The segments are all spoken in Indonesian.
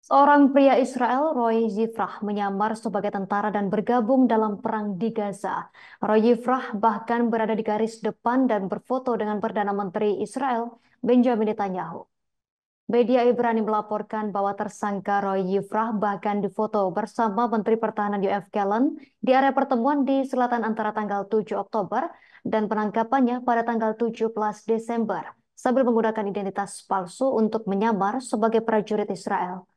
Seorang pria Israel, Roy Zifrah, menyamar sebagai tentara dan bergabung dalam perang di Gaza. Roy Zifrah bahkan berada di garis depan dan berfoto dengan Perdana Menteri Israel, Benjamin Netanyahu. Media Ibrani melaporkan bahwa tersangka Roy Zifrah bahkan difoto bersama Menteri Pertahanan Yoav Gallant di area pertemuan di selatan antara tanggal 7 Oktober dan penangkapannya pada tanggal 17 Desember sambil menggunakan identitas palsu untuk menyamar sebagai prajurit Israel.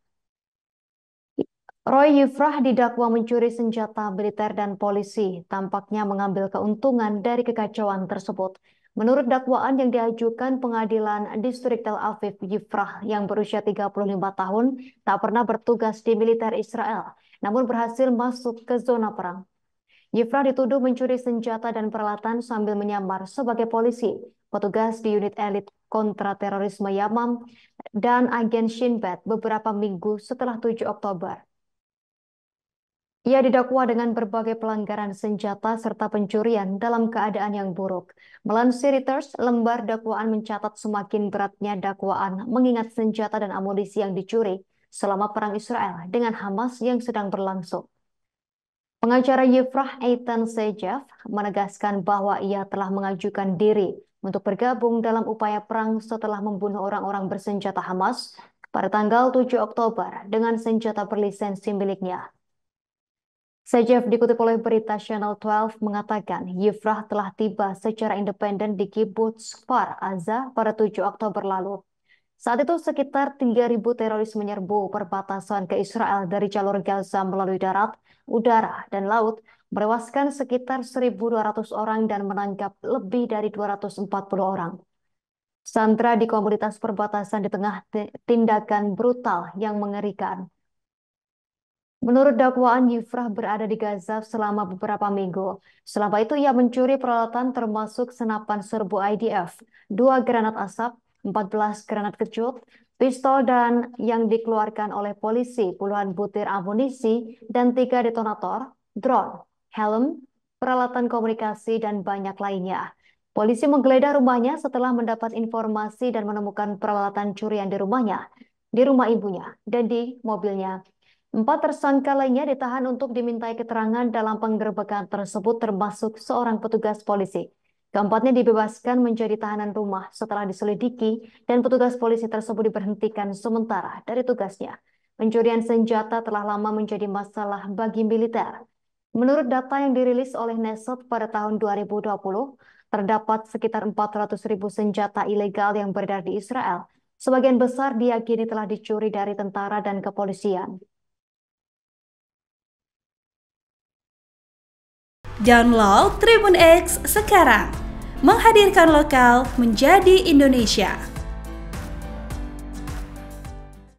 Roy Yifrah didakwa mencuri senjata militer dan polisi, tampaknya mengambil keuntungan dari kekacauan tersebut. Menurut dakwaan yang diajukan pengadilan distrik Tel Aviv, Yifrah yang berusia 35 tahun tak pernah bertugas di militer Israel, namun berhasil masuk ke zona perang. Yifrah dituduh mencuri senjata dan peralatan sambil menyamar sebagai polisi, petugas di unit elit kontraterorisme Yamam, dan agen Shin Bet beberapa minggu setelah 7 Oktober. Ia didakwa dengan berbagai pelanggaran senjata serta pencurian dalam keadaan yang buruk. Melansir Reuters, lembar dakwaan mencatat semakin beratnya dakwaan mengingat senjata dan amunisi yang dicuri selama perang Israel dengan Hamas yang sedang berlangsung. Pengacara Yifrah Eitan Sejev menegaskan bahwa ia telah mengajukan diri untuk bergabung dalam upaya perang setelah membunuh orang-orang bersenjata Hamas pada tanggal 7 Oktober dengan senjata berlisensi miliknya. Sejev dikutip oleh berita Channel 12 mengatakan Yifrah telah tiba secara independen di Kibbutz Kfar Aza pada 7 Oktober lalu. Saat itu sekitar 3.000 teroris menyerbu perbatasan ke Israel dari jalur Gaza melalui darat, udara, dan laut, merewaskan sekitar 1.200 orang dan menangkap lebih dari 240 orang. Sandra di komunitas perbatasan di tengah tindakan brutal yang mengerikan. Menurut dakwaan, Yifrah berada di Gaza selama beberapa minggu. Selama itu ia mencuri peralatan termasuk senapan serbu IDF, 2 granat asap, 14 granat kecut, pistol dan yang dikeluarkan oleh polisi, puluhan butir amunisi, dan 3 detonator, drone, helm, peralatan komunikasi, dan banyak lainnya. Polisi menggeledah rumahnya setelah mendapat informasi dan menemukan peralatan curian di rumahnya, di rumah ibunya, dan di mobilnya. 4 tersangka lainnya ditahan untuk dimintai keterangan dalam penggerbekan tersebut termasuk seorang petugas polisi. Keempatnya dibebaskan menjadi tahanan rumah setelah diselidiki dan petugas polisi tersebut diberhentikan sementara dari tugasnya. Pencurian senjata telah lama menjadi masalah bagi militer. Menurut data yang dirilis oleh Knesset pada tahun 2020, terdapat sekitar 400.000 senjata ilegal yang beredar di Israel. Sebagian besar diyakini telah dicuri dari tentara dan kepolisian. Download Tribun X sekarang, menghadirkan lokal menjadi Indonesia.